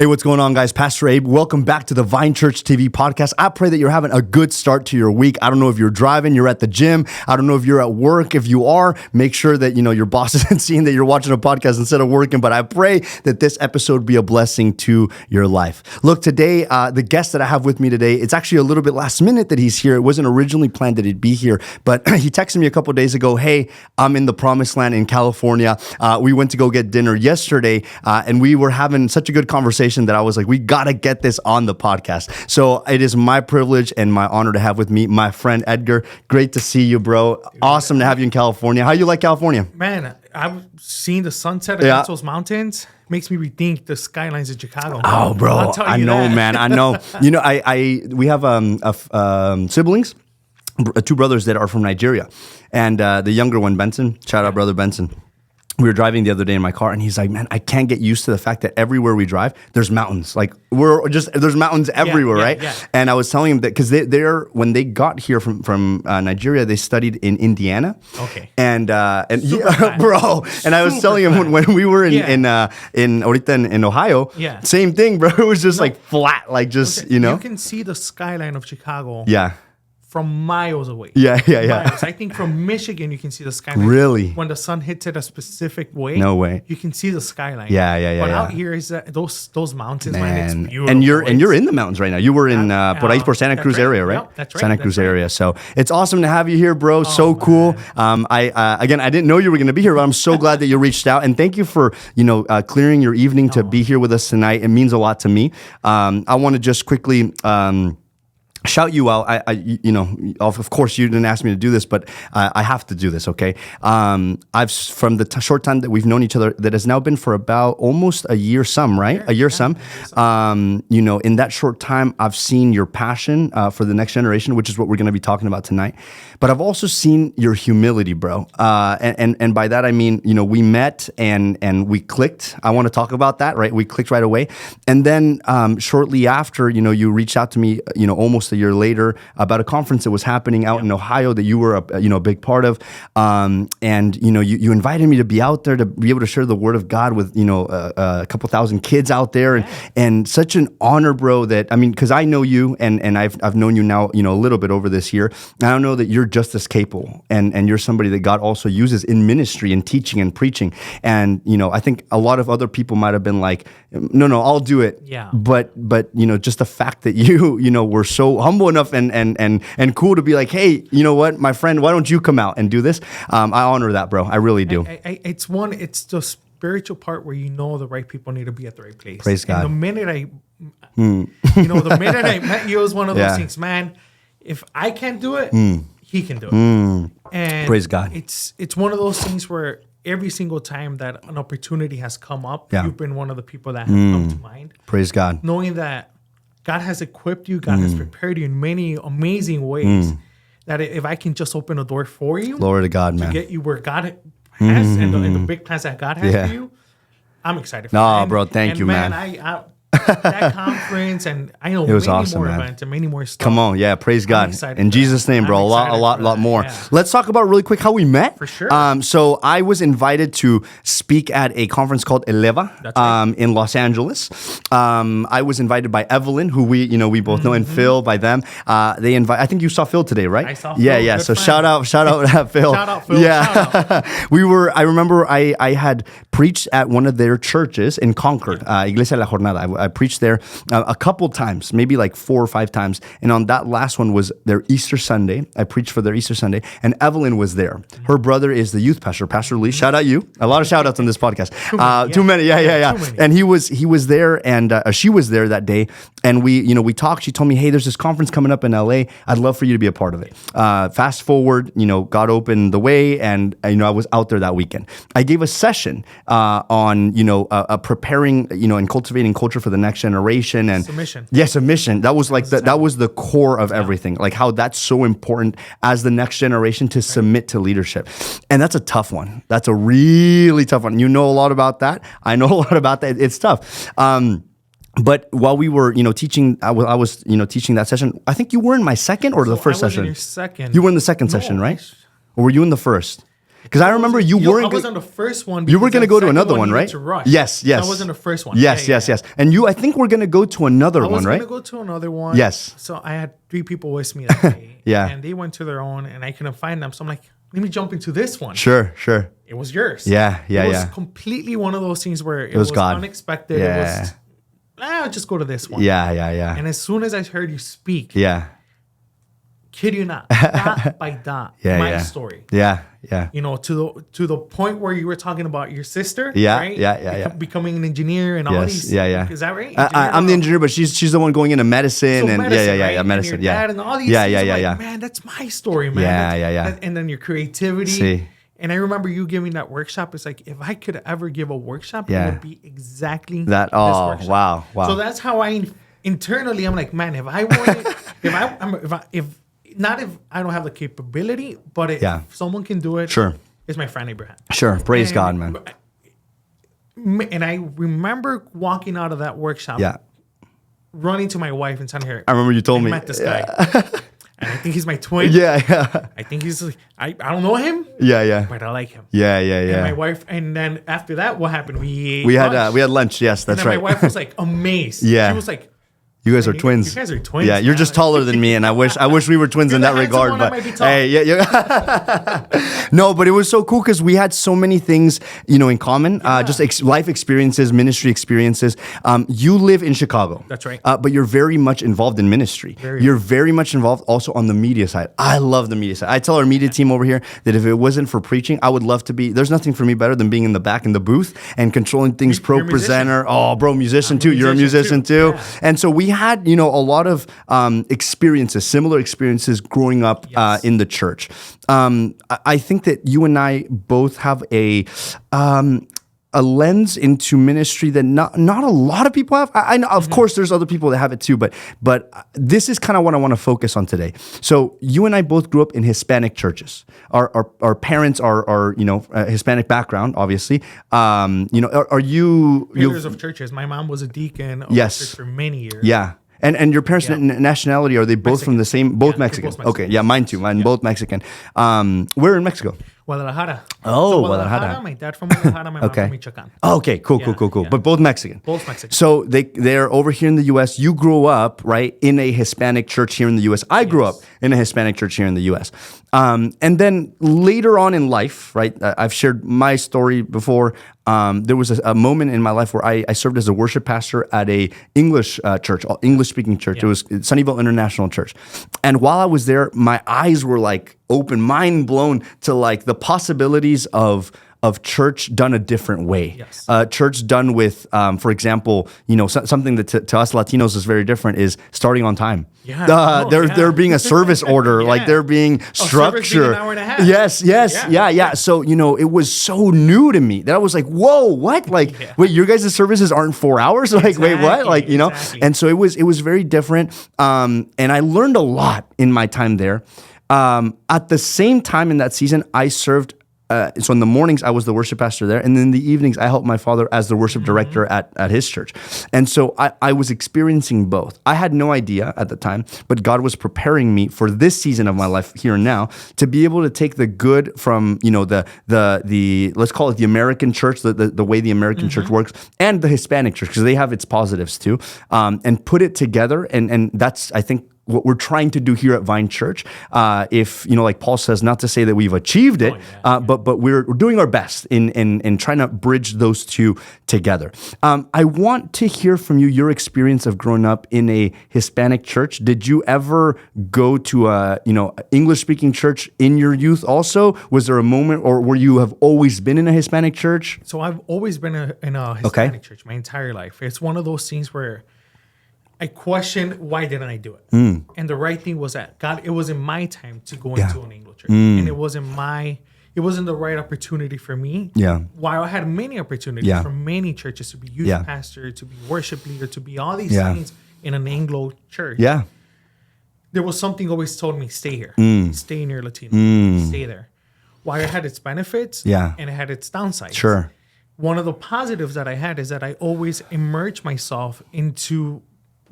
Hey, what's going on, guys? Pastor Abe. Welcome back to the Vine Church TV podcast. I pray that you're having a good start to your week. I don't know if you're driving, you're at the gym. I don't know if you're at work. If you are, make sure that your boss isn't seeing that you're watching a podcast instead of working. But I pray that this episode be a blessing to your life. Look, today, the guest that I have with me today, it's actually a little bit last minute that he's here. It wasn't originally planned that he'd be here, but he texted me a couple of days ago, hey, I'm in the promised land in California. We went to go get dinner yesterday, and we were having such a good conversation that I was like, we got to get this on the podcast. So it is my privilege and my honor to have with me my friend Edgar. Great to see you, bro. Awesome to have you in California. How you like California? Man, I've seen the sunset against those mountains. Makes me rethink the skylines of Chicago. Oh, bro. I know, man. I know. We have siblings, two brothers that are from Nigeria. And the younger one, Benson, shout out brother Benson. We were driving the other day in my car, and he's like, man, I can't get used to the fact that everywhere we drive, there's mountains. Like, there's mountains everywhere, right? Yeah. And I was telling him that because when they got here from Nigeria, they studied in Indiana. Okay. And bro, and I was telling him when we were in Ohio, same thing, bro. It was just like flat, like just, You can see the skyline of Chicago. Yeah. From miles away. Yeah. Miles. I think from Michigan, you can see the skyline. Really? When the sun hits it a specific way. No way. You can see the skyline. Yeah. But out here is those mountains, man. It's beautiful. And you're in the mountains right now. You were in por ahí por Santa Cruz area, right? Yep, that's right. Santa Cruz area. So it's awesome to have you here, bro. So cool. I didn't know you were going to be here, but I'm so glad that you reached out. And thank you for clearing your evening to be here with us tonight. It means a lot to me. I want to just quickly. Shout you out. Of course, you didn't ask me to do this, but I have to do this. Okay. I've from the short time that we've known each other, that has now been for about almost a year, right? A year, some. In that short time, I've seen your passion for the next generation, which is what we're going to be talking about tonight. But I've also seen your humility, bro. And by that I mean, we met and we clicked. I want to talk about that, right? We clicked right away, and then shortly after, you reached out to me, almost a year later about a conference that was happening out in Ohio that you were a big part of, and you invited me to be out there to be able to share the word of God with a couple thousand kids out there, and such an honor, bro. That because I know you and I've known you now a little bit over this year, and I know that you're just as capable, and you're somebody that God also uses in ministry and teaching and preaching, and I think a lot of other people might have been like, no, I'll do it, but just the fact that you were so humble enough and cool to be like, hey, you know what, my friend, why don't you come out and do this? I honor that, bro. I really do. It's the spiritual part where the right people need to be at the right place. Praise God. And the minute I met you, it was one of those things, man. If I can't do it, he can do it. And praise God. It's one of those things where every single time that an opportunity has come up, you've been one of the people that have come to mind. Praise God. Knowing that God has equipped you, God has prepared you in many amazing ways. That if I can just open a door for you, glory to God, man, to get you where God has and the big plans that God has for you, I'm excited for you. No, bro, thank you, man. That conference, and I know it was many awesome, more man. Events and many more stuff. Come on, praise God. In Jesus' name, bro. A lot more. Yeah. Let's talk about really quick how we met. For sure. So I was invited to speak at a conference called Eleva in Los Angeles. I was invited by Evelyn, who we both know, and Phil, by them. They invite. I think you saw Phil today, right? I saw Phil. Yeah. So shout out Phil. Shout out Phil. Yeah. I remember I had preached at one of their churches in Concord, Iglesia La Jornada. I preached there a couple times, maybe like 4 or 5 times. And on that last one was their Easter Sunday. I preached for their Easter Sunday, and Evelyn was there. Her brother is the youth pastor, Pastor Lee. Shout out you. A lot of shout outs on this podcast. Too many. Yeah. And he was there, and she was there that day. And we talked. She told me, hey, there's this conference coming up in LA. I'd love for you to be a part of it. Fast forward, God opened the way, and I was out there that weekend. I gave a session on preparing and cultivating culture for the next generation and submission. Submission. That was that was the core of everything. Like how that's so important as the next generation to submit to leadership. And that's a tough one. That's a really tough one. You know a lot about that. I know a lot about that. It's tough. But while we were, teaching, I was, teaching that session. I think you were in my second or the first session. In your second. You were in the second session, right? Or were you in the first? Because I remember you I weren't. was on the first one. You were because going to the go to second another one one, needed right? To rush. Yes. I was on the first one. Yes. And you, I think we're going to go to another one, right? I was going to go to another one. Yes. So I had 3 people with me that day. Yeah. And they went to their own, and I couldn't find them. So I'm like, let me jump into this one. Sure. It was yours. Yeah. It was completely one of those things where it was God. unexpected. Yeah. It was, I'll just go to this one. Yeah. And as soon as I heard you speak, kid you not, dot by dot, my story. Yeah. You know, to the point where you were talking about your sister, Yeah, right? yeah. Becoming an engineer and all these. Yeah. Is that right? I'm the engineer, but she's the one going into medicine So and medicine, right? Medicine, and your dad and all these things. I'm like, man, that's my story, man. Yeah. And then your creativity. See. And I remember you giving that workshop. It's like, if I could ever give a workshop, it would be exactly that. This workshop. Wow. So that's how I internally, I'm like, man, if I wanted, if I don't have the capability, but if someone can do it, sure, it's my friend Abraham. Sure, praise God, man. And I remember walking out of that workshop, running to my wife and telling her, I remember you told me. I met this guy. And I think he's my twin. Yeah. I think he's, I don't know him. Yeah. But I like him. Yeah. And my wife, and then after that, what happened? We had lunch. Yes, that's right. My wife was like amazed. Yeah. She was like, you guys are twins. You guys are twins. Yeah, you're just taller than me, and I wish we were twins in that regard. But hey, no, but it was so cool because we had so many things, in common. Just life experiences, ministry experiences. You live in Chicago. That's right. But you're very much involved in ministry. You're very much involved also on the media side. I love the media side. I tell our media team over here that if it wasn't for preaching, I would love to be. There's nothing for me better than being in the back in the booth and controlling things. Pro presenter. Oh, bro, musician too. You're a musician too. Yeah. And so we had, a lot of similar experiences growing up in the church. I think that you and I both have a lens into ministry that not a lot of people have. I know, of course, there's other people that have it too, but this is kind of what I want to focus on today. So you and I both grew up in Hispanic churches. Our parents are Hispanic background, obviously. Are you leaders of churches? My mom was a deacon of church for many years. Yeah. And your parents' nationality, are they both Mexican. from the same, both Mexican? Okay, yeah, mine too. Both Mexican. Where in Mexico? Guadalajara. Oh, Guadalajara. My dad from Guadalajara, my mom from Michoacan. Okay, cool. But both Mexican. Both Mexican. So they're over here in the U.S. You grew up, right, in a Hispanic church here in the U.S. I grew up in a Hispanic church here in the U.S. And then later on in life, right, I've shared my story before. There was a moment in my life where I served as a worship pastor at a English church, English-speaking church. It was Sunnyvale International Church. And while I was there, my eyes were like open, mind blown to like the possibilities of church done a different way. Yes. Church done with, for example, something that to us Latinos is very different is starting on time. Yeah. There being a service order, like there being structure. An hour and a half. Yes. Yeah. So, it was so new to me that I was like, whoa, what? Like, wait, your guys' services aren't 4 hours? Like, wait, what? Like, and so it was very different. And I learned a lot in my time there. At the same time in that season, I served. So in the mornings, I was the worship pastor there. And in the evenings, I helped my father as the worship director at his church. And so I was experiencing both. I had no idea at the time, but God was preparing me for this season of my life here and now to be able to take the good from, the let's call it the American church, the way the American church works, and the Hispanic church, because they have its positives too, and put it together. And that's, I think, what we're trying to do here at Vine Church. If, like Paul says, not to say that we've achieved it, but we're doing our best in trying to bridge those two together. I want to hear from you, your experience of growing up in a Hispanic church. Did you ever go to a, English-speaking church in your youth also? Was there a moment, or were you have always been in a Hispanic church? So I've always been in a Hispanic church my entire life. It's one of those things where I questioned, why didn't I do it? And the right thing was that God, it wasn't my time to go into an Anglo church. And it wasn't the right opportunity for me. Yeah. While I had many opportunities from many churches to be youth pastor, to be worship leader, to be all these things in an Anglo church. Yeah. There was something always told me, stay here. Stay near Latino. Stay there. While it had its benefits and it had its downsides. Sure. One of the positives that I had is that I always immersed myself into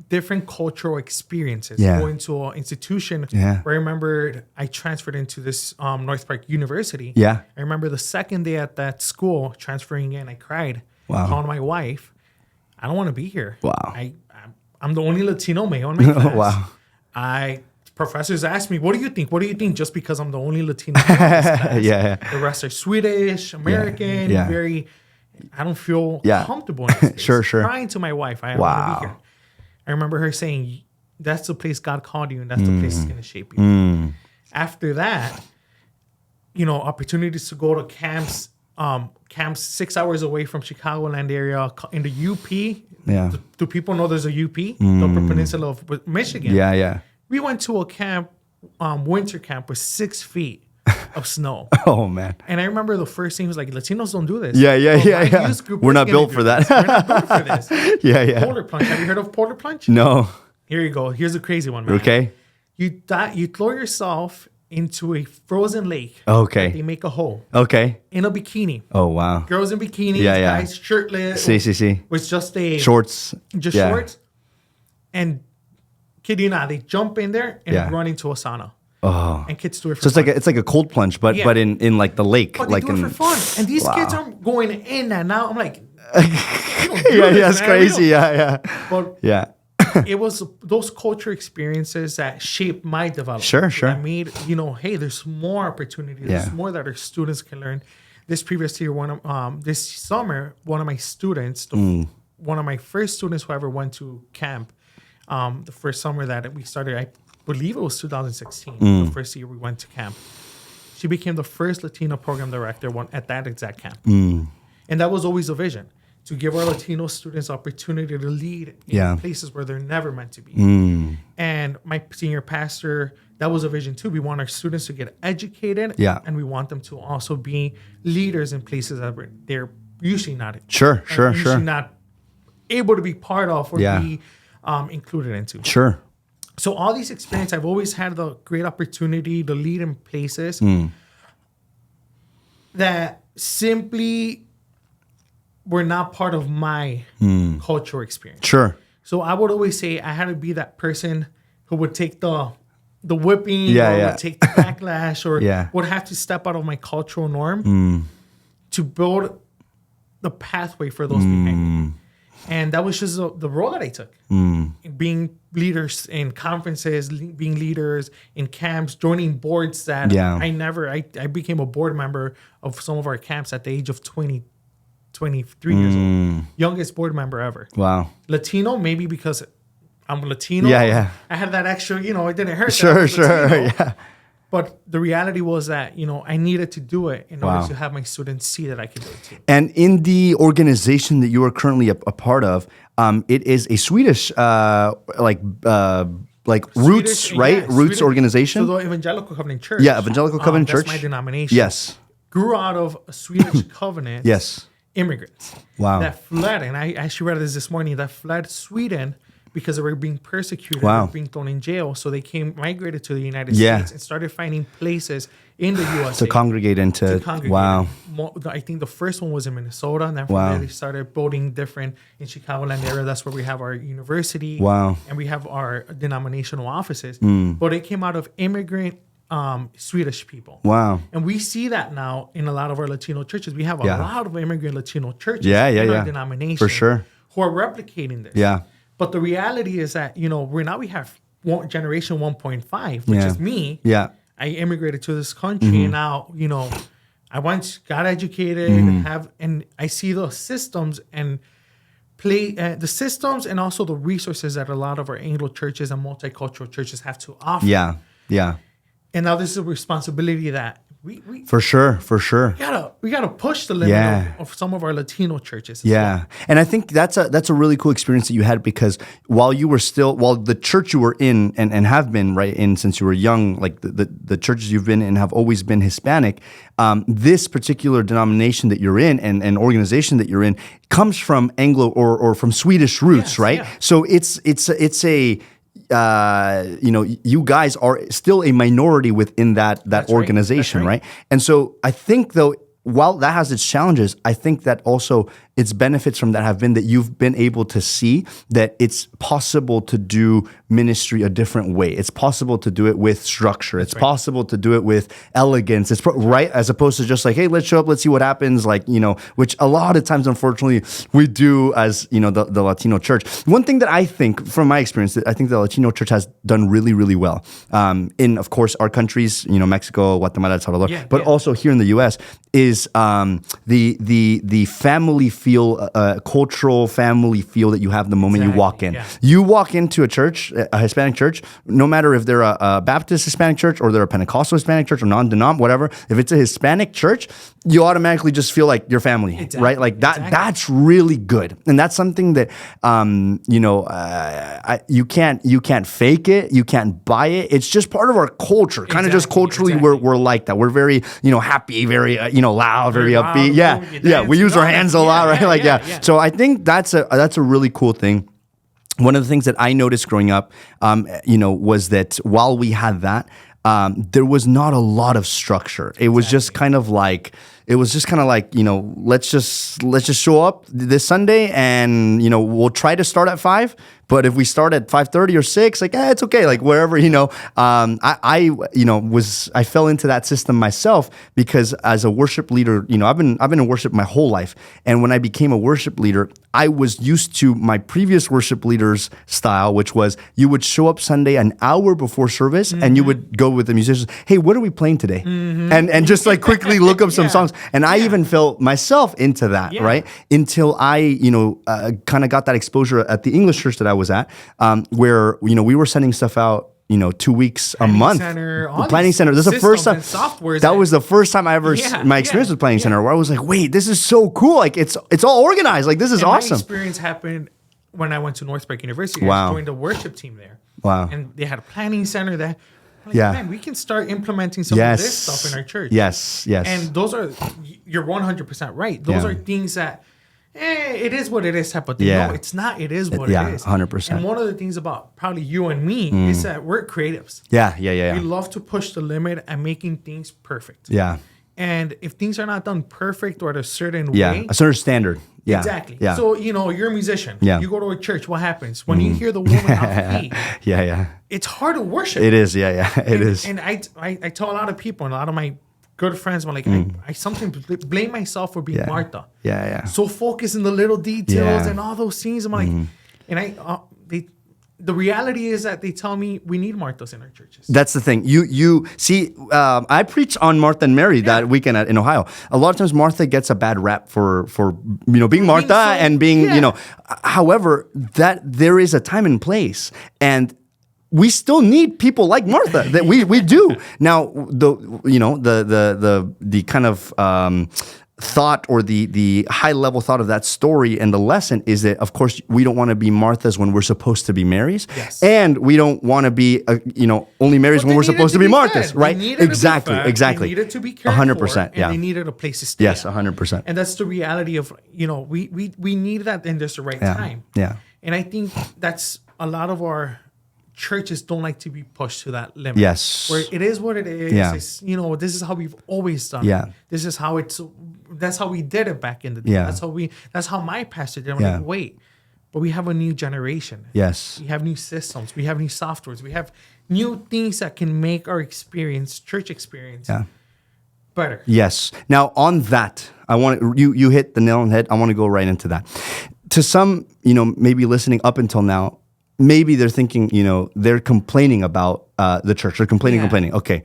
different cultural experiences. Yeah. Going to an institution Yeah. where I remember I transferred into this North Park University. Yeah. I remember the second day at that school, transferring in, I cried. Wow. Calling my wife, I don't want to be here. Wow. I'm the only Latino male in my class. Wow. Professors ask me, what do you think? What do you think? Just because I'm the only Latino male in this class. Yeah. The rest are Swedish, American, Yeah. very... I don't feel comfortable in this place. Sure. Crying to my wife, I don't want to be here. I remember her saying, that's the place God called you, and that's the place that's going to shape you. After that, opportunities to go to camps 6 hours away from Chicagoland area in the UP. Yeah. Do people know there's a UP? The Upper Peninsula of Michigan. Yeah. We went to a camp, winter camp with 6 feet of snow. Oh, man. And I remember the first thing was like, Latinos don't do this. Yeah. My youth group We're is not gonna built do for this. that. We're not built for this. Yeah. Polar plunge. Have you heard of polar plunge? No. Here you go. Here's a crazy one, man. Okay. You throw yourself into a frozen lake. Okay. They make a hole Okay. in a bikini. Oh, wow. Girls in bikinis, Yeah. guys shirtless. See. With just a Shorts. shorts. And kid you not, they jump in there and run into a sauna. Oh. And kids do it for So it's like a cold plunge, but in like the lake. But like they do it for fun. And these kids are going in and out. I'm like, it's crazy. Yeah. But Yeah. it was those culture experiences that shaped my development. Sure. That made, hey, there's more opportunity. There's more that our students can learn. This previous year, this summer, one of my students, one of my first students who ever went to camp, the first summer that we started, I believe it was 2016, the first year we went to camp. She became the first Latino program director at that exact camp. And that was always a vision, to give our Latino students opportunity to lead in places where they're never meant to be. And my senior pastor, that was a vision too. We want our students to get educated, and we want them to also be leaders in places that they're usually not. Sure. Not able to be part of or be included into. Sure. So all these experiences, I've always had the great opportunity to lead in places that simply were not part of my cultural experience. Sure. So I would always say I had to be that person who would take the whipping, would take the backlash, or would have to step out of my cultural norm to build the pathway for those behind me. And that was just the role that I took. Being leaders in conferences, being leaders in camps, joining boards that I became a board member of some of our camps at the age of 23 years old. Youngest board member ever. Wow. Latino, maybe because I'm Latino. Yeah. I had that extra, it didn't hurt. Sure. Yeah. But the reality was that, I needed to do it in order to have my students see that I could do it too. And in the organization that you are currently a part of, it is a Swedish, Roots, right? Roots Swedish organization. So the Evangelical Covenant Church. Yeah, Evangelical Covenant Church. That's my denomination. Yes. Grew out of a Swedish covenant. Yes. Immigrants. Wow. That fled, and I actually read this morning, that fled Sweden because they were being persecuted, Wow. they were being thrown in jail. So they migrated to the United States and started finding places in the USA. To congregate into. Wow. I think the first one was in Minnesota, and then from there they started building different in Chicagoland area. That's where we have our university. Wow. And we have our denominational offices. But it came out of immigrant Swedish people. Wow. And we see that now in a lot of our Latino churches. We have a lot of immigrant Latino churches in our denomination for sure, who are replicating this. Yeah. But the reality is that, we have generation 1.5, which is me. Yeah. I immigrated to this country and now, I got educated, and I see the systems and the systems and also the resources that a lot of our Anglo churches and multicultural churches have to offer. Yeah. And now this is a responsibility that we for sure. We gotta push the limit of some of our Latino churches. Yeah. And I think that's a really cool experience that you had, because while the church you were in and have been in since you were young, like the churches you've been in have always been Hispanic, this particular denomination that you're in and organization that you're in comes from Anglo or from Swedish roots, right? Yeah. So it's a you guys are still a minority within that organization, right? And so I think, though, while that has its challenges, I think that also its benefits from that have been that you've been able to see that it's possible to do ministry a different way. It's possible to do it with structure. It's possible to do it with elegance. It's right, as opposed to just like, hey, let's show up, let's see what happens. Like, which a lot of times, unfortunately, we do as, the Latino church. One thing that I think, from my experience, that I think the Latino church has done really, really well in, of course, our countries, Mexico, Guatemala, El Salvador, but also here in the U.S. is the family feel, cultural family feel that you have the moment you walk in. Yeah. You walk into a church, a Hispanic church, no matter if they're a Baptist Hispanic church or they're a Pentecostal Hispanic church or non-denom, whatever. If it's a Hispanic church, you automatically just feel like your family, right? Like that. That's really good, and that's something that you can't fake it, you can't buy it. It's just part of our culture. Kind of just culturally, we're like that. We're very happy, very loud, very upbeat. Yeah. We use our hands a lot, right? Yeah. So I think that's a really cool thing. One of the things that I noticed growing up, was that while we had that, there was not a lot of structure. It was just kind of like, let's just show up this Sunday and, we'll try to start at 5. But if we start at 5:30 or 6, like, it's okay. Like wherever, I fell into that system myself because as a worship leader, I've been in worship my whole life. And when I became a worship leader, I was used to my previous worship leader's style, which was you would show up Sunday an hour before service and you would go with the musicians. Hey, what are we playing today? And just like quickly look up some songs. And I even fell myself into that, right? Until I, kind of got that exposure at the English church that I was at, where, we were sending stuff out, 2 weeks a month. Planning Center. This is the first time. That was the first time I ever my experience with Planning Center, where I was like, wait, this is so cool. Like it's all organized. Like this is awesome. My experience happened when I went to Northbrook University. I joined the worship team there. Wow. And they had a planning center there. Like, man, we can start implementing some of this stuff in our church. Yes. And you're 100% right. Those are things that, it is what it is type of thing. No, it's not. It is what it is. 100%. And one of the things about probably you and me is that we're creatives. Yeah. We love to push the limit at making things perfect. Yeah. And if things are not done perfect or at a certain way. A certain standard. Yeah. Exactly. Yeah. So, you're a musician. Yeah. You go to a church. What happens? When you hear the woman on feet. It's hard to worship. It is. It is. And I tell a lot of people and a lot of my good friends, I'm like, I sometimes blame myself for being Martha. Yeah. So focused in the little details and all those things. I'm like, and the reality is that they tell me we need Marthas in our churches. That's the thing. You see, I preach on Martha and Mary that weekend in Ohio. A lot of times Martha gets a bad rap for being Martha and being, however, that there is a time and place. And we still need people like Martha that we do. Now, the kind of thought or the high level thought of that story and the lesson is that, of course, we don't want to be Marthas when we're supposed to be Marys. Yes. And we don't want to be, only Marys when we're supposed to be Marthas, right? Exactly. They needed to be cared 100%, for, and they needed a place to stay. Yes, 100%. And that's the reality of, we need that in just the right time. Yeah. And I think that's a lot of our churches don't like to be pushed to that limit. Yes. Where it is what it is. Yeah. It's, this is how we've always done it. This is how that's how we did it back in the day. Yeah. That's how my pastor did it. I'm like, wait, but we have a new generation. Yes. We have new systems. We have new softwares. We have new things that can make our church experience better. Yes. Now on that, I want you hit the nail on the head. I want to go right into that. To some, maybe listening up until now, maybe they're thinking, they're complaining about the church. They're complaining. Okay.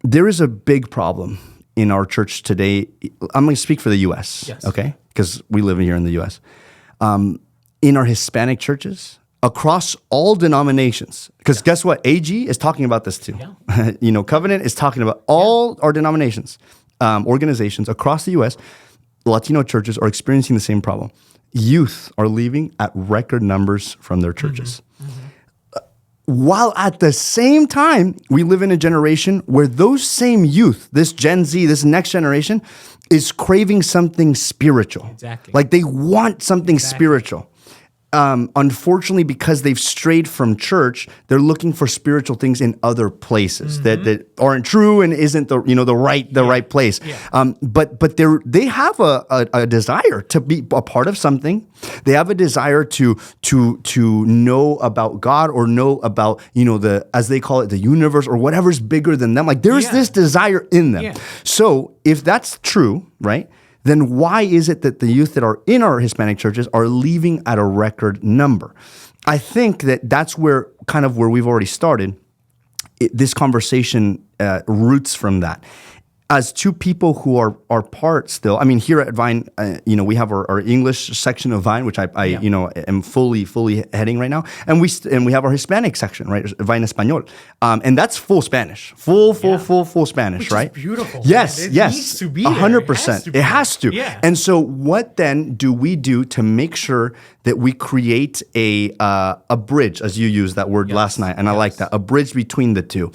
There is a big problem in our church today. I'm going to speak for the U.S., yes. Okay? Because we live here in the U.S. In our Hispanic churches, across all denominations, because guess what? AG is talking about this too. Yeah. Covenant is talking about all our denominations, organizations across the U.S., Latino churches are experiencing the same problem. Youth are leaving at record numbers from their churches. While at the same time, we live in a generation where those same youth, this Gen Z, this next generation, is craving something spiritual. Exactly. Like they want something spiritual. unfortunately, because they've strayed from church, they're looking for spiritual things in other places that aren't true and isn't the right place. Yeah. But they have a desire to be a part of something. They have a desire to know about God or know about the, as they call it, the universe or whatever's bigger than them. Like there's this desire in them. Yeah. So if that's true, right? Then why is it that the youth that are in our Hispanic churches are leaving at a record number? I think that's where we've already started. This conversation roots from that. As two people who are part still, I mean, here at Vine, we have our English section of Vine, which I am fully heading right now, and we have our Hispanic section, right, Vine Español, and that's full Spanish, full Spanish, Which right? Is beautiful. Yes, It yes, needs to be 100%. It has to. Yeah. And so, what then do we do to make sure that we create a bridge, as you used that word last night, and I like that, a bridge between the two.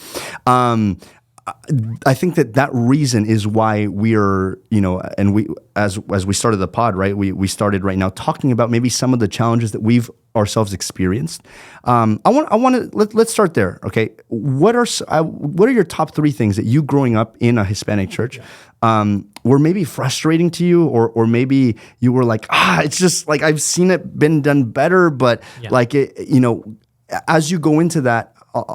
I think that reason is why we are, and we, as we started the pod, right, we started right now talking about maybe some of the challenges that we've ourselves experienced. Let's start there. Okay. What are your top 3 things that you growing up in a Hispanic church, were maybe frustrating to you, or maybe you were like, it's just like, I've seen it been done better, but like it, as you go into that,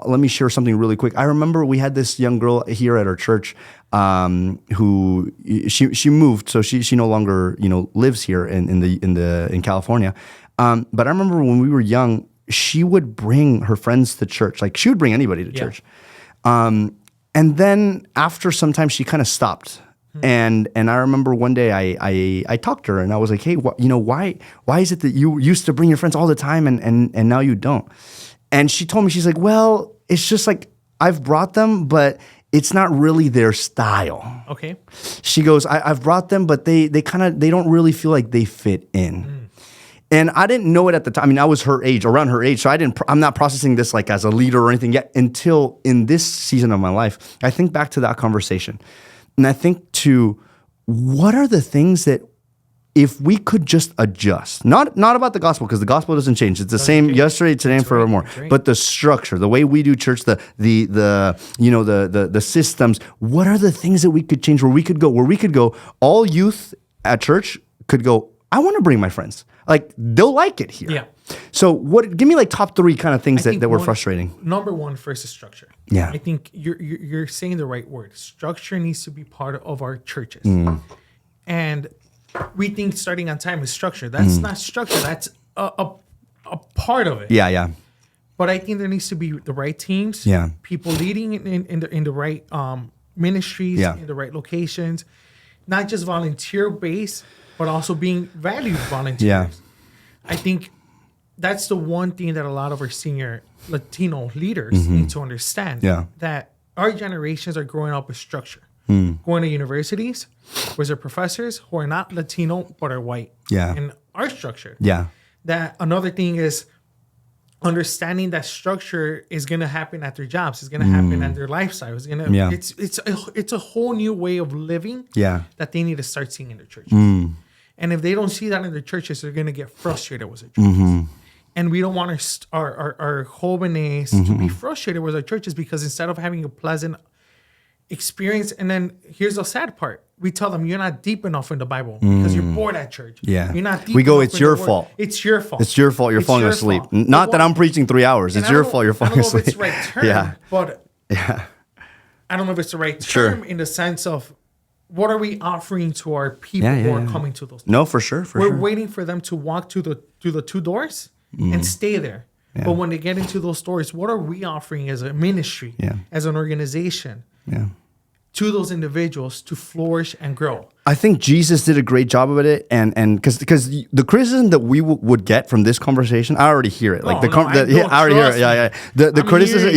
let me share something really quick. I remember we had this young girl here at our church who she moved, so she no longer lives here in California. But I remember when we were young, she would bring her friends to church. Like she would bring anybody to church. And then after some time, she kind of stopped. And I remember one day I talked to her and I was like, hey, why is it that you used to bring your friends all the time and now you don't? And she told me, she's like, well, it's just like I've brought them, but it's not really their style. Okay. She goes, I've brought them, but they don't really feel like they fit in. And I didn't know it at the time. I mean, I was around her age, so I'm not processing this like as a leader or anything yet until in this season of my life. I think back to that conversation. And I think to what are the things that if we could just adjust, not about the gospel, because the gospel doesn't change. It's the same yesterday, today, and forevermore. Right. But the structure, the way we do church, the systems. What are the things that we could change? Where we could go, all youth at church could go, I want to bring my friends. Like they'll like it here. Yeah. So give me like top 3 kind of things that were frustrating. Number 1 first is structure. Yeah. I think you're saying the right word. Structure needs to be part of our churches. And we think starting on time is structure. That's not structure. That's a part of it. Yeah. But I think there needs to be the right teams. Yeah. People leading in the right ministries, in the right locations, not just volunteer based, but also being valued volunteers. Yeah. I think that's the one thing that a lot of our senior Latino leaders need to understand. Yeah. That our generations are growing up with structure. Going to universities where there are professors who are not Latino but are white. Yeah. And our structure. Yeah. That another thing is understanding that structure is going to happen at their jobs. It's going to happen at their lifestyle. It's going to. It's a whole new way of living. Yeah. That they need to start seeing in their churches. And if they don't see that in their churches, they're going to get frustrated with their churches. And we don't want our jóvenes to be frustrated with our churches, because instead of having a pleasant experience, and then here's the sad part, we tell them you're not deep enough in the Bible because you're bored at church. Yeah. You're not deep we go, enough it's in your the word. fault. It's your fault. It's your fault. You're falling asleep. Fault. Not that I'm preaching 3 hours. It's your fault. You're falling asleep. I don't know if it's the right term, but I don't know if it's the right term in the sense of what are we offering to our people who are coming to those doors? No, for sure. We're waiting for them to walk through the 2 doors and stay there. Yeah. But when they get into those doors, what are we offering as a ministry, as an organization, to those individuals to flourish and grow? I think Jesus did a great job of it, and because the criticism that we would get from this conversation, I already hear it. Like I already hear it. Yeah. The criticism,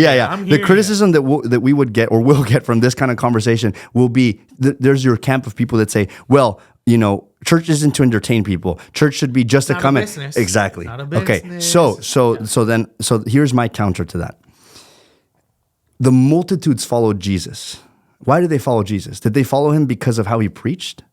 the criticism that we would get or will get from this kind of conversation will be there's your camp of people that say, well, church isn't to entertain people. Church should be just to come in. Exactly. Not a business. Okay. So here's my counter to that. The multitudes followed Jesus. Why did they follow Jesus? Did they follow him because of how he preached?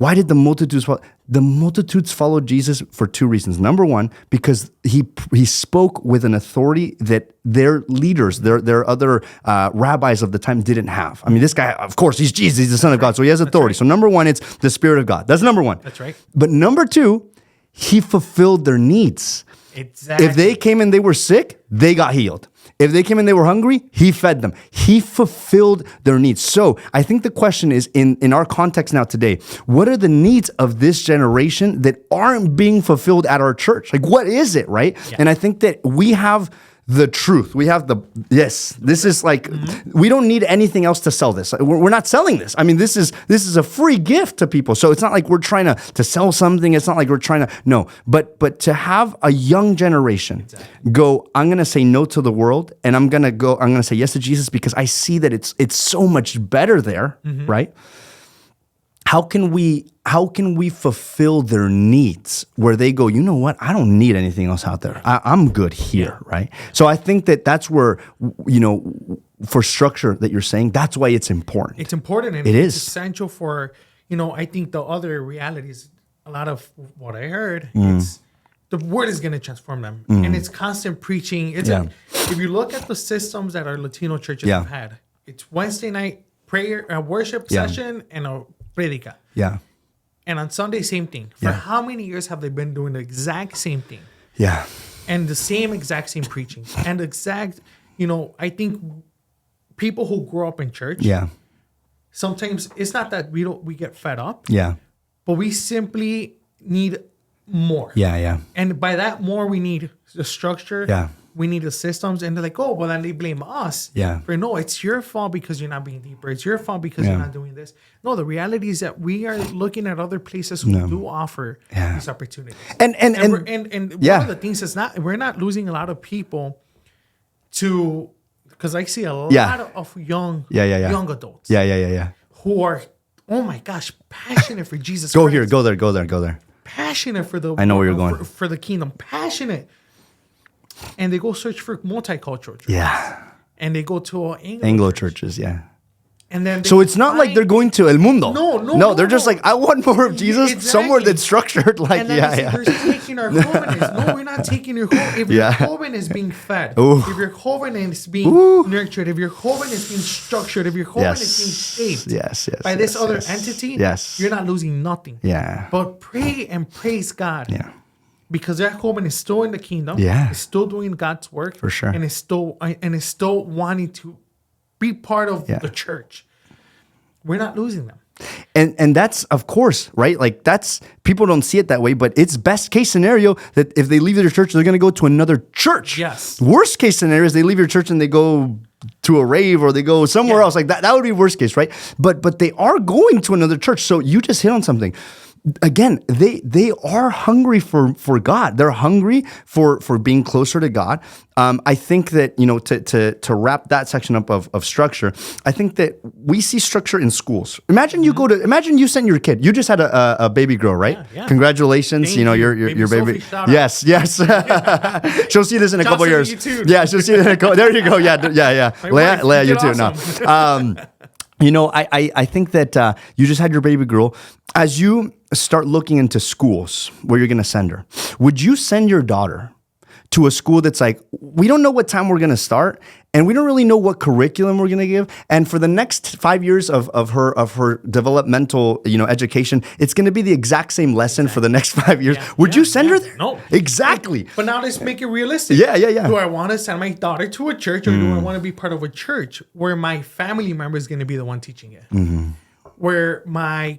Why did the multitudes follow? The multitudes followed Jesus for two reasons. Number one, because he spoke with an authority that their leaders, their other rabbis of the time didn't have. I mean, this guy, of course, he's Jesus, he's the Son of God, so he has authority. So number one, it's the Spirit of God. That's number one. That's right. But number two, he fulfilled their needs. Exactly. If they came and they were sick, they got healed. If they came and they were hungry, he fed them. He fulfilled their needs. So I think the question is, in our context now today, what are the needs of this generation that aren't being fulfilled at our church? Like, what is it, right? Yeah. And I think that we have the truth. We have this is like, we don't need anything else to sell this. We're not selling this. I mean, this is a free gift to people. So it's not like we're trying to sell something. It's not like we're trying to, no, but to have a young generation go, I'm going to say no to the world and I'm going to say yes to Jesus because I see that it's so much better there, right? How can we fulfill their needs where they go, you know what? I don't need anything else out there. I'm good here, right? So I think that's where, for structure that you're saying, that's why it's important. It's important and it's essential for, I think the other realities, a lot of what I heard, it's the word is going to transform them. And it's constant preaching. If you look at the systems that our Latino churches have had, it's Wednesday night prayer, worship session, and a predica. Yeah. And on Sunday, same thing. For how many years have they been doing the exact same thing? Yeah. And the exact same preaching. And I think people who grow up in church, sometimes it's not that we get fed up. Yeah. But we simply need more. Yeah, yeah. And by that more, we need the structure. Yeah. We need the systems. And they're like, oh, well, then they blame us. Yeah. For no, it's your fault because you're not being deeper. It's your fault because you're not doing this. No, the reality is that we are looking at other places who do offer these opportunities. And one of the things is we're not losing a lot of people to, because I see a lot of young adults. Who are, oh my gosh, passionate for Jesus Christ. Go there. Passionate for the, I know where you're going. For the kingdom. Passionate. And they go search for multicultural churches. Yeah. And they go to Anglo churches, yeah. And then so it's not like they're going to El Mundo. No. They're just like, I want more of Jesus somewhere that's structured. Like, and then they're taking our holiness. No, we're not taking your holiness. If your holiness is being fed, if your holiness is being nurtured, if your holiness is being structured, if your holiness is being shaped by this other entity, you're not losing nothing. Yeah. But pray and praise God. Yeah. Because that woman is still in the kingdom, is still doing God's work, for sure, and is still wanting to be part of the church. We're not losing them, and that's, of course, right. Like, that's, people don't see it that way, but it's best case scenario that if they leave their church, they're going to go to another church. Yes. Worst case scenario is they leave your church and they go to a rave or they go somewhere else. Like that would be worst case, right? But they are going to another church. So you just hit on something. Again, they are hungry for God. They're hungry for being closer to God. I think that, to wrap that section up of structure, I think that we see structure in schools. Imagine you sent your kid. You just had a baby girl, right? Yeah. Congratulations. Your baby. Yes. She'll see this in a couple years. Yeah, she'll see it in a couple. There you go. Yeah. Leia, you too. Awesome. No. I think that you just had your baby girl. As you start looking into schools where you're going to send her, would you send your daughter to a school that's like, we don't know what time we're going to start, and we don't really know what curriculum we're going to give, and for the next 5 years of her developmental education, it's going to be the exact same lesson for the next 5 years? Would you send her there? No. Exactly. But now let's make it realistic. Yeah. Do I want to send my daughter to a church, or do I want to be part of a church where my family member is going to be the one teaching it? Where my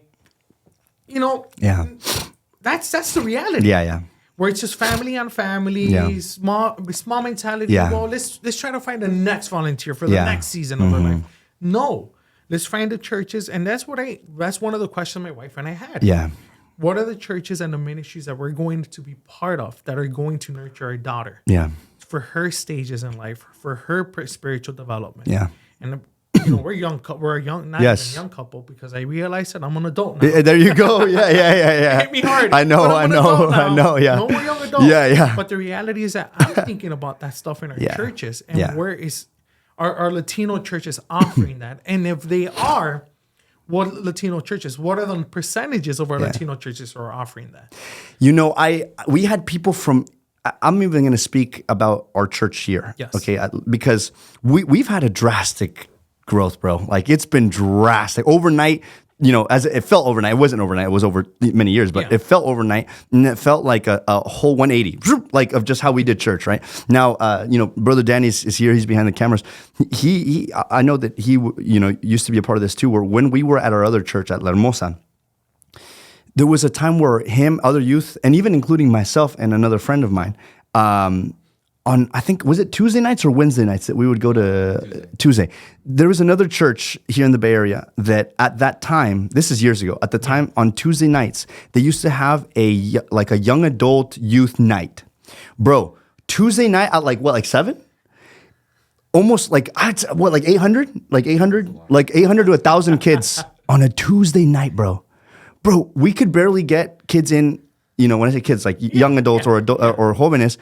that's the reality. Yeah. Where it's just family on family, small mentality. Yeah. Well, let's try to find the next volunteer for the next season of their life. No, let's find the churches, and that's one of the questions my wife and I had. Yeah. What are the churches and the ministries that we're going to be part of that are going to nurture our daughter? Yeah. For her stages in life, for her spiritual development. Yeah. And we're young couple, because I realized that I'm an adult now. There you go. Yeah. It hit me hard. I know. Yeah. No more young adult. Yeah. But the reality is that I'm thinking about that stuff in our churches, and where is our Latino churches offering that? And if they are, what Latino churches, what are the percentages of our Latino churches who are offering that? We had people from, I'm even going to speak about our church here. Yes. Okay. Because we've had a drastic growth, bro. Like it's been drastic overnight. As it felt overnight, it wasn't overnight. It was over many years, but it felt overnight, and it felt like a whole 180, like of just how we did church. Right now, Brother Danny is here. He's behind the cameras. I know that he, used to be a part of this too. Where when we were at our other church at La Hermosa, there was a time where him, other youth, and even including myself and another friend of mine, on, I think, was it Tuesday nights or Wednesday nights that we would go to Tuesday. There was another church here in the Bay Area that at that time, this is years ago, at the time on Tuesday nights, they used to have a young adult youth night. Bro, Tuesday night at like 7? Almost like 800? Like 800? Like 800 to 1,000 kids on a Tuesday night, bro. Bro, we could barely get kids in, when I say kids, like young adults or jóvenes,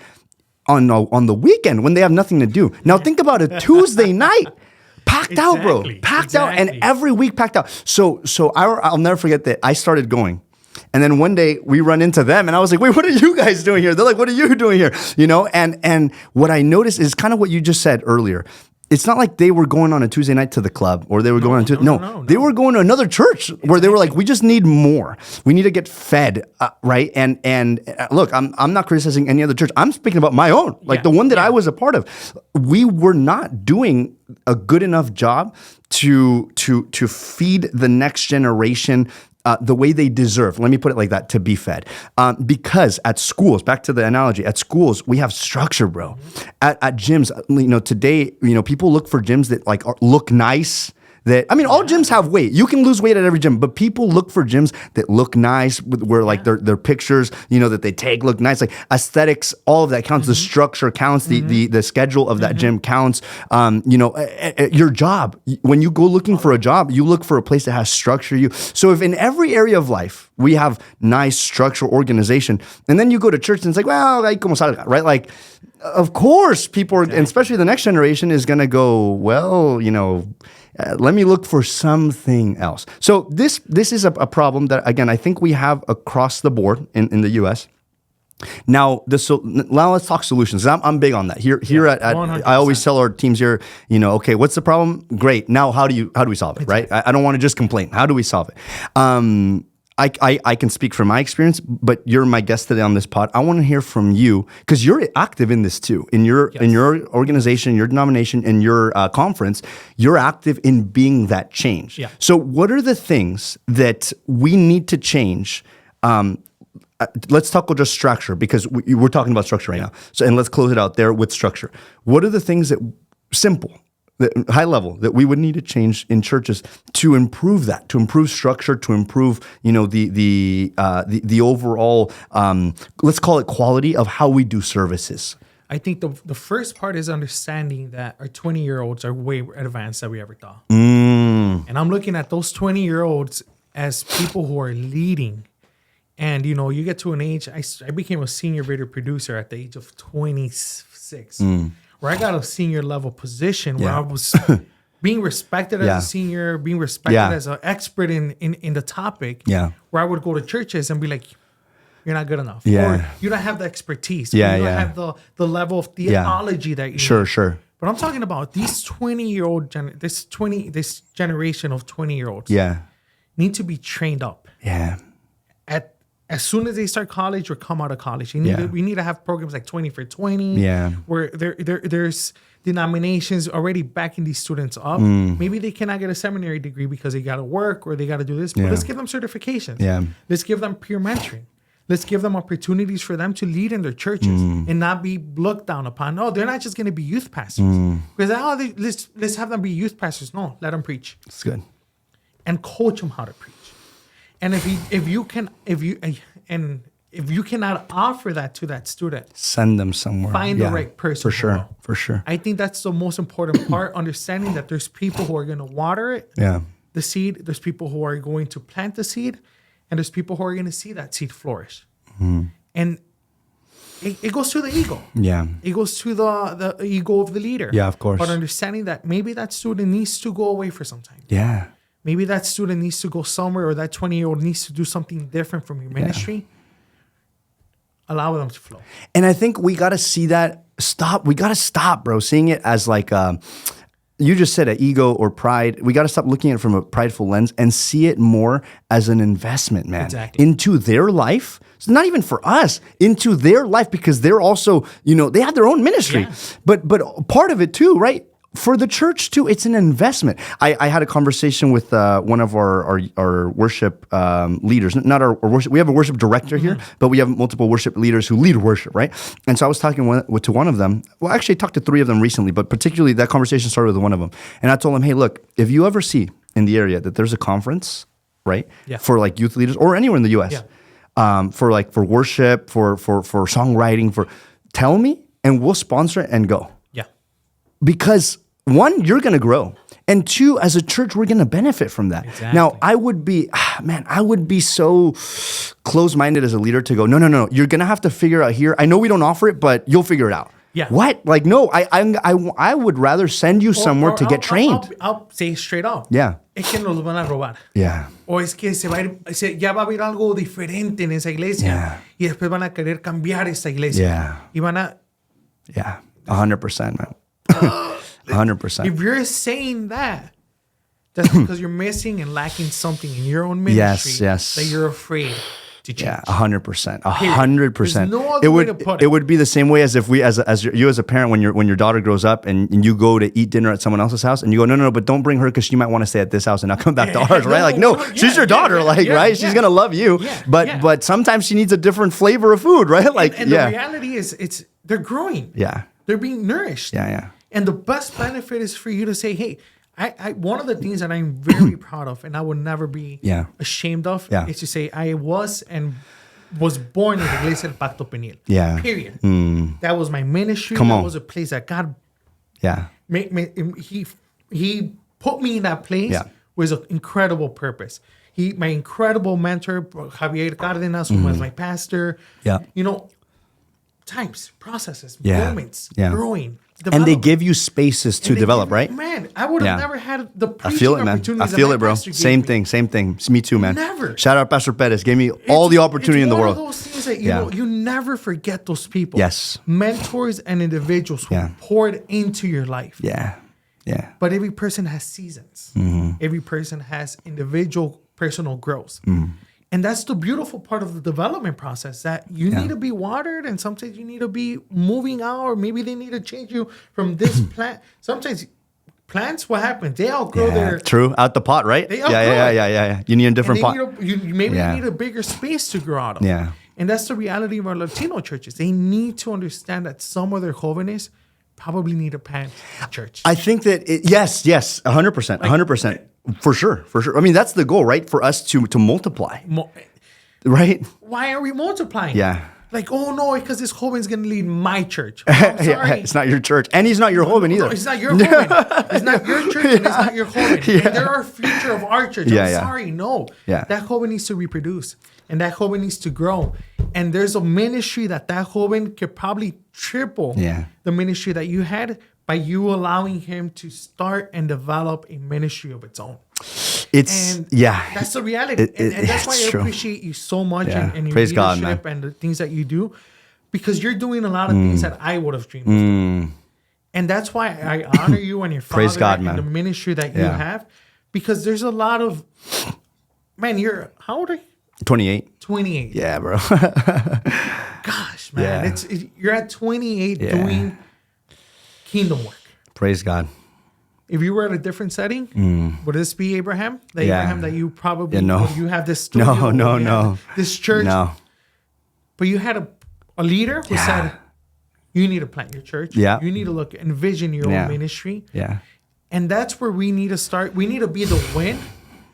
on the weekend when they have nothing to do. Now think about a Tuesday night, packed out, bro, packed out, and every week packed out. So I'll never forget that I started going, and then one day we run into them, and I was like, "Wait, what are you guys doing here?" They're like, "What are you doing here?" And what I noticed is kind of what you just said earlier. It's not like they were going on a Tuesday night to the club or they were going on they were going to another church where they were like, we just need more. We need to get fed, right? And look, I'm not criticizing any other church. I'm speaking about my own, like the one that I was a part of. We were not doing a good enough job to feed the next generation the way they deserve. Let me put it like that, to be fed. Because at schools, back to the analogy, at schools, we have structure, bro. At gyms, today, people look for gyms that look nice. All gyms have weight. You can lose weight at every gym, but people look for gyms that look nice, where their pictures, that they take look nice. Like aesthetics, all of that counts. The structure counts. The schedule of that gym counts. Your job. When you go looking for a job, you look for a place that has structure. So if in every area of life we have nice structure, organization, and then you go to church and it's like, well, ahí como salga, right? Like, of course, people are, and especially the next generation is going to go, well, let me look for something else. So this is a problem that, again, I think we have across the board in the U.S. Now let's talk solutions. I'm big on that. Here at I always tell our teams here, okay, what's the problem? Great. Now how do we solve it, right? I don't want to just complain. How do we solve it? I can speak from my experience, but you're my guest today on this pod. I want to hear from you because you're active in this too. In your organization, your denomination, in your conference, you're active in being that change. Yeah. So what are the things that we need to change? Let's talk about just structure because we're talking about structure right now. So, and let's close it out there with structure. What are the things that simple, high level, that we would need to change in churches to improve that, to improve structure, to improve, the overall, let's call it quality of how we do services? I think the first part is understanding that our 20-year-olds are way advanced than we ever thought. And I'm looking at those 20-year-olds as people who are leading. And, you get to an age, I became a senior video producer at the age of 26. Where I got a senior level position where I was being respected as a senior, being respected as an expert in the topic. Yeah. Where I would go to churches and be like, you're not good enough. Yeah. Or you don't have the expertise. Yeah, you don't have the level of theology that you need. Sure. But I'm talking about these 20-year-old, this generation of 20-year-olds need to be trained up. Yeah. As soon as they start college or come out of college, we need to have programs like 20 for 20, where there's denominations already backing these students up. Maybe they cannot get a seminary degree because they got to work or they got to do this, but let's give them certifications. Yeah. Let's give them peer mentoring. Let's give them opportunities for them to lead in their churches and not be looked down upon. No, they're not just going to be youth pastors. Because let's have them be youth pastors. No, let them preach. That's good. And coach them how to preach. And if you cannot offer that to that student, send them somewhere. Find the right person. For sure. I think that's the most important part. Understanding that there's people who are going to water it, the seed. There's people who are going to plant the seed, and there's people who are going to see that seed flourish. And it goes to the ego. Yeah. It goes to the ego of the leader. Yeah, of course. But understanding that maybe that student needs to go away for some time. Yeah. maybe that student needs to go somewhere, or that 20-year-old needs to do something different from your ministry. Allow them to flow. And I think we got to see that. We got to stop, bro, seeing it as like, you just said, an ego or pride. We got to stop looking at it from a prideful lens and see it more as an investment, man, into their life. It's not even for us, into their life, because they're also, they have their own ministry. Yeah. But part of it too, right? For the church too, it's an investment. I had a conversation with one of our worship leaders. Not our worship. We have a worship director here, but we have multiple worship leaders who lead worship, right? And so I was talking to one of them. Well, actually, I talked to 3 of them recently, but particularly that conversation started with one of them. And I told him, hey, look, if you ever see in the area that there's a conference, right, for like youth leaders or anywhere in the U.S., for worship, for songwriting, tell me, and we'll sponsor it and go. Because 1, you're going to grow. And 2, as a church, we're going to benefit from that. Exactly. Now, I would be so close-minded as a leader to go, no. You're going to have to figure out here. I know we don't offer it, but you'll figure it out. Yeah. What? Like, no, I would rather send you somewhere to get trained. I'll say straight up. Yeah. Es que nos lo van a robar. Yeah. O es que ya va a haber algo diferente en esa iglesia. Yeah. Y después van a querer cambiar esa iglesia. Yeah. Y van a... Yeah. 100%, man. 100%. If you're saying that, that's because you're missing and lacking something in your own ministry that you're afraid to change. Yeah, 100%. 100%. There's no other way to put it. It would be the same way as if we, as a parent, when your daughter grows up and you go to eat dinner at someone else's house and you go, no, but don't bring her because she might want to stay at this house and not come back to ours, right? Like, no, she's your daughter, right? She's gonna love you, but sometimes she needs a different flavor of food, right? Like, and the reality is, they're growing. Yeah, they're being nourished. Yeah. And the best benefit is for you to say, hey, I one of the things that I'm very proud of and I would never be ashamed of is to say I was born in the Iglesia del Pacto Peniel. Yeah. Period. That was my ministry. That was a place that God made me, He put me in that place with an incredible purpose. My incredible mentor, Javier Cárdenas, who was my pastor. Yeah. Times, processes, moments, growing. And they give you spaces to develop, right? Man, I would have never had the preaching I feel it, man. opportunities. I feel it, bro. Same thing. It's me too, man. Never. Shout out Pastor Perez. Gave me all the opportunity in the world. It's one of those things that you never forget those people. Yes. Mentors and individuals who poured into your life. Yeah. But every person has seasons. Every person has individual personal growth. And that's the beautiful part of the development process, that you need to be watered, and sometimes you need to be moving out, or maybe they need to change you from this plant. Sometimes plants, what happens? They outgrow their... True, out the pot, right? They outgrow Yeah. You need a different pot. You need a bigger space to grow out of. Yeah. And that's the reality of our Latino churches. They need to understand that some of their jóvenes probably need a plant church. I think that, yes, 100%, 100%. For sure. I mean, that's the goal, right? For us to multiply, right? Why are we multiplying? Yeah. Like, oh no, because this joven's going to lead my church. Oh, I'm sorry. It's not your church. And he's not your joven either. No, it's not your joven. It's not your church and it's not your joven. And they're our future of our church. I'm sorry. No. Yeah. That joven needs to reproduce. And that joven needs to grow. And there's a ministry that joven could probably triple the ministry that you had by you allowing him to start and develop a ministry of its own. That's the reality. And that's why I appreciate you so much and your Praise leadership God, man. and the things that you do, because you're doing a lot of things that I would have dreamed of doing. And that's why I honor you and your father Praise God, and man. the ministry that you have, because there's a lot of, man, how old are you? 28. 28. Yeah, bro. Gosh, man. You're at 28 doing kingdom work. Praise God. If you were at a different setting, would this be Abraham? The Abraham that you probably you have this studio, no. This church. No. But you had a leader who said, you need to plant your church. Yeah. You need to envision your own ministry. Yeah. And that's where we need to start. We need to be the wind.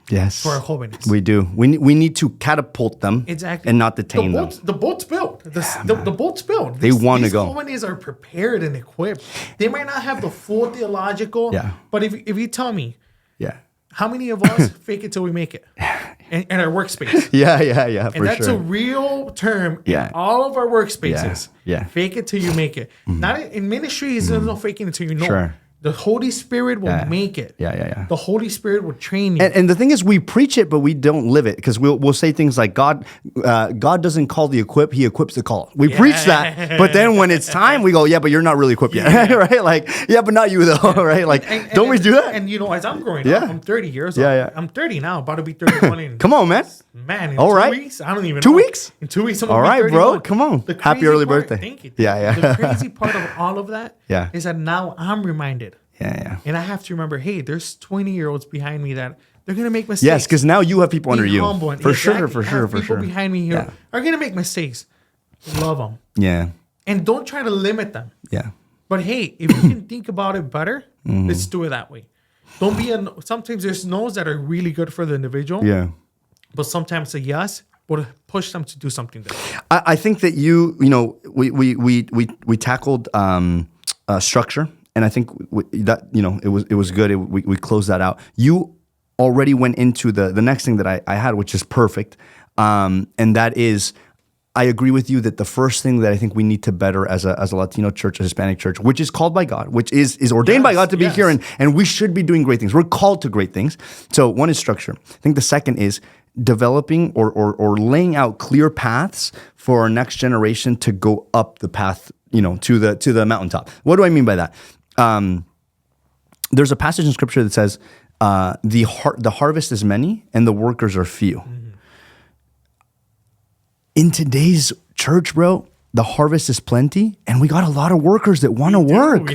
Yes. For our jóvenes. We do. We need to catapult them. Exactly. And not detain them. The boat's built. The boat's built. They want to go. These jóvenes are prepared and equipped. They might not have the full theological. Yeah. But if you tell me. Yeah. How many of us fake it till we make it? In our workspace. Yeah. And that's a real term in all of our workspaces. Yeah. Fake it till you make it. Not in ministry, there's no faking it till you know. Sure. The Holy Spirit will make it. Yeah. The Holy Spirit will train you. And the thing is, we preach it, but we don't live it, because we'll say things like God doesn't call the equipped; He equips the called. We preach that, but then when it's time, we go, yeah, but you're not really equipped yet, right? Like, yeah, but not you though, right? Like, don't we do that? And as I'm growing up, I'm 30 years old. I'm 30 now, about to be 31 in. Come on, man. Man, in all 2 right. weeks, I don't even know. 2 weeks? In 2 weeks, I'm all gonna right, be 31. bro. Come on. Happy early birthday. Thank you. Yeah. The crazy part of all of that is that now I'm reminded. Yeah. And I have to remember, hey, there's 20-year-olds behind me that they're gonna make mistakes. Yes, because now you have people under you. For sure. People behind me here are gonna make mistakes. Love them. Yeah. And don't try to limit them. Yeah. But hey, if you can think about it better, let's do it that way. Don't be sometimes there's no's that are really good for the individual. Yeah. But sometimes a yes will push them to do something different. I think that we tackled structure, and I think that it was good. We closed that out. You already went into the next thing that I had, which is perfect, and that is, I agree with you that the first thing that I think we need to better as a Latino church, a Hispanic church, which is called by God, which is ordained by God to be here, and we should be doing great things. We're called to great things. So one is structure. I think the second is developing or laying out clear paths for our next generation to go up the path, to the mountaintop. What do I mean by that? There's a passage in Scripture that says, the harvest is many and the workers are few. In today's church, bro, the harvest is plenty, and we got a lot of workers that want to work.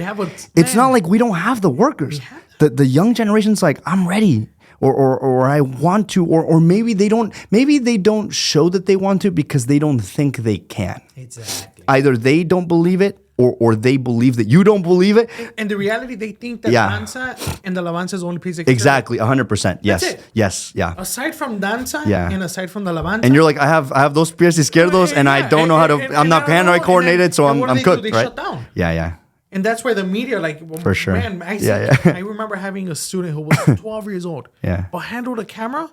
It's not like we don't have the workers. The young generation's like, I'm ready, or I want to, or maybe they don't. Maybe they don't show that they want to because they don't think they can. Exactly. Either they don't believe it, or they believe that you don't believe it. And the reality, they think that danza and the alabanza is the only place they can exactly, 100%. Yes, That's it. Yes, yeah. Aside from danza and aside from the alabanza. And you're like, I have those pies izquierdos, and I don't know how to, I'm not hand-eye coordinated, so I'm cooked, They right? shut down. Yeah. And that's where the media, for sure. Man, I remember having a student who was 12 years old, but handled a camera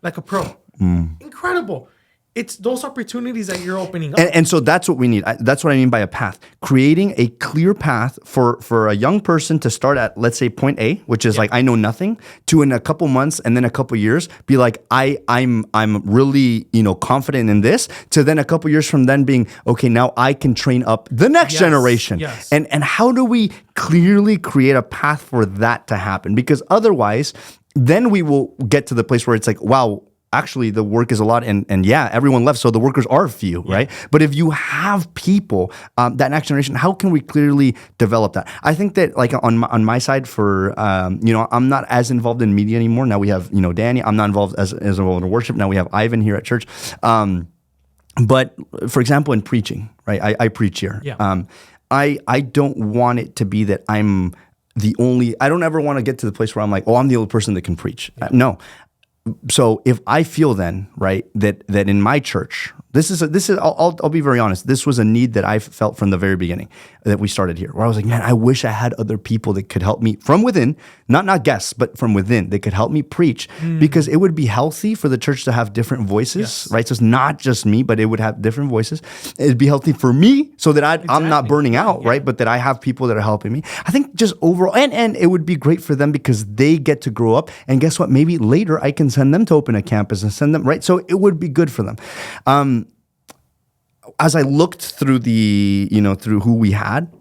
like a pro. Incredible. It's those opportunities that you're opening up. And so that's what we need. That's what I mean by a path. Creating a clear path for a young person to start at, let's say, point A, which is like, I know nothing, to in a couple months and then a couple years be like, I'm really, confident in this, to then a couple years from then being, okay, now I can train up the next generation. Yes. And how do we clearly create a path for that to happen? Because otherwise, then we will get to the place where it's like, wow, actually the work is a lot, and everyone left, so the workers are few, right? But if you have people, that next generation, how can we clearly develop that? I think that like on my side, for I'm not as involved in media anymore. Now we have Danny. I'm not involved as involved in worship. Now we have Ivan here at church. But for example, in preaching, right? I preach here. I don't want it to be that I'm the only. I don't ever want to get to the place where I'm like, oh, I'm the only person that can preach. No. So if I feel then, right, that in my church, this is I'll be very honest. This was a need that I felt from the very beginning that we started here, where I was like, man, I wish I had other people that could help me from within, not guests, but from within, that could help me preach, because it would be healthy for the church to have different voices, right? So it's not just me, but it would have different voices. It'd be healthy for me so that I'm not burning out, right? But that I have people that are helping me. I think just overall, and it would be great for them because they get to grow up, and guess what? Maybe later I can send them to open a campus and send them, right? So it would be good for them. As I looked through through who we had,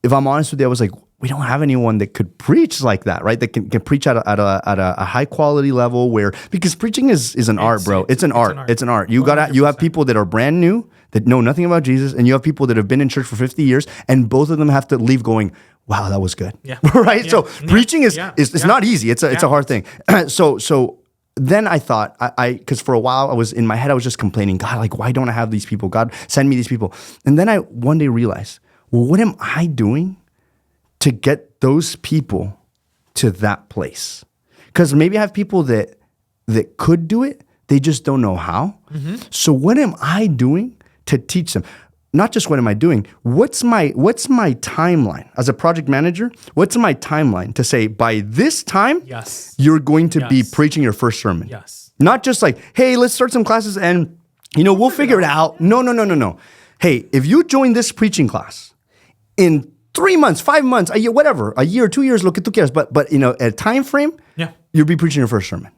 if I'm honest with you, I was like, we don't have anyone that could preach like that, right? That can preach at a high quality level, because preaching is an art, bro. It's an art. It's an art. You have people that are brand new, that know nothing about Jesus, and you have people that have been in church for 50 years, and both of them have to leave going, wow, that was good. Yeah. Right? Yeah. So preaching is not easy. It's a hard thing. So then I thought, because for a while I was in my head, I was just complaining, God, like, why don't I have these people? God, send me these people. And then I one day realized, well, what am I doing to get those people to that place? Because maybe I have people that could do it, they just don't know how. Mm-hmm. So what am I doing to teach them? Not just what am I doing, what's my timeline as a project manager? What's my timeline to say by this time, you're going to be preaching your first sermon? Yes. Not just like, hey, let's start some classes and we'll figure it out. No. Hey, if you join this preaching class, in 3 months, 5 months, a year, whatever, a year, 2 years, lo que tú quieras. But you know, a time frame, you'll be preaching your first sermon.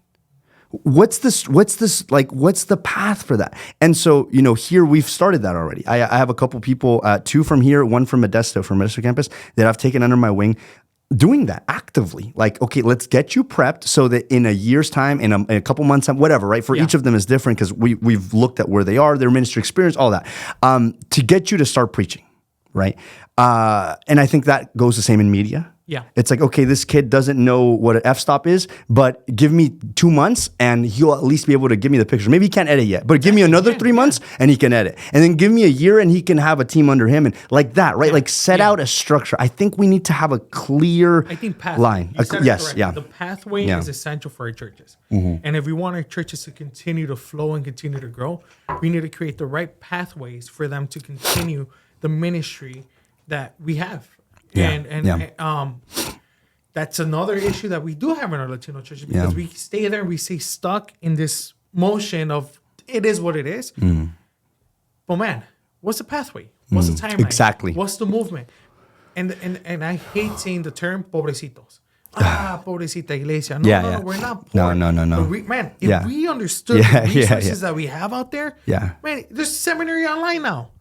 What's the path for that? And so, you know, here we've started that already. I have a couple people, 2 from here, 1 from Modesto campus, that I've taken under my wing, doing that actively. Like, okay, let's get you prepped so that in a year's time, in a couple months time, whatever, right? For each of them is different because we've looked at where they are, their ministry experience, all that, to get you to start preaching, right? And I think that goes the same in media. Yeah. It's like, okay, this kid doesn't know what an f-stop is, but give me 2 months and he'll at least be able to give me the picture. Maybe he can't edit yet, but give me another 3 months and he can edit. And then give me a year and he can have a team under him and like that, right? Like set out a structure. I think we need to have a clear line. Yes, yeah. The pathway is essential for our churches. And if we want our churches to continue to flow and continue to grow, we need to create the right pathways for them to continue the ministry that we have. That's another issue that we do have in our Latino churches because we stay there and we stay stuck in this motion of it is what it is. But man, what's the pathway? What's the timeline? Exactly. What's the movement? And I hate saying the term pobrecitos. Pobrecita iglesia. No, we're not poor. No. But if we understood the resources that we have out there, man, there's seminary online now.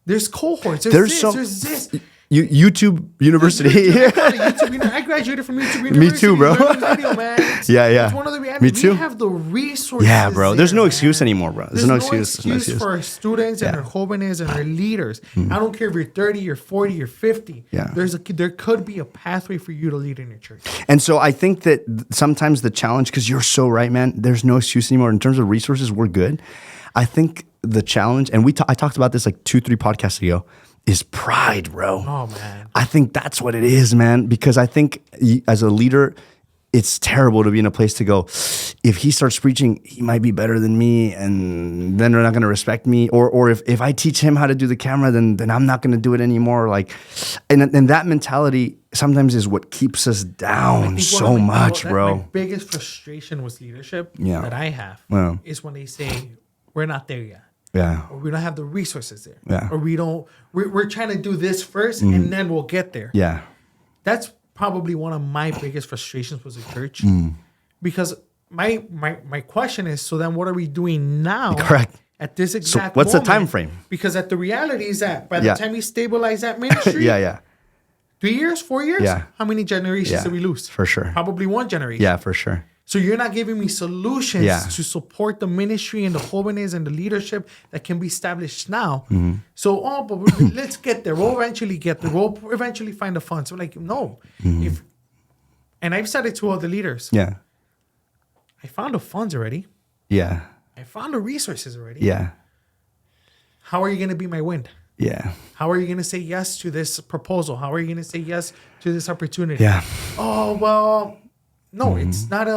There's cohorts. There's this. YouTube University. I graduated from YouTube University. Me too, bro. Video, man. It's one of the Me too. We have the resources. Yeah, bro. There's no excuse anymore, bro. There's no excuse for our students and our jóvenes and our leaders. I don't care if you're 30, you're 40, you're 50. There could be a pathway for you to lead in your church. And so I think that sometimes the challenge, because you're so right, man, there's no excuse anymore. In terms of resources, we're good. I think the challenge, and I talked about this like 2-3 podcasts ago, is pride, bro. Oh, man. I think that's what it is, man. Because I think as a leader, it's terrible to be in a place to go, if he starts preaching, he might be better than me, and then they're not going to respect me. Or if I teach him how to do the camera, then I'm not going to do it anymore. Like, and that mentality sometimes is what keeps us down so much, bro. My biggest frustration with leadership that I have is when they say, we're not there yet. Or we don't have the resources there. Or we're trying to do this first and then we'll get there. That's probably one of my biggest frustrations with the church. Because my question is, so then what are we doing now? Correct. At this exact what's moment? the time frame? Because the reality is that by the time we stabilize that ministry, 3 years, 4 years, how many generations did we lose? For sure. Probably one generation. Yeah, for sure. So you're not giving me solutions to support the ministry and the jóvenes and the leadership that can be established now. So, but let's get there. We'll eventually get there. We'll eventually find the funds. So like, no. And I've said it to all the leaders. I found the funds already. I found the resources already. How are you going to be my wind? How are you going to say yes to this proposal? How are you going to say yes to this opportunity? Oh, well... No, it's not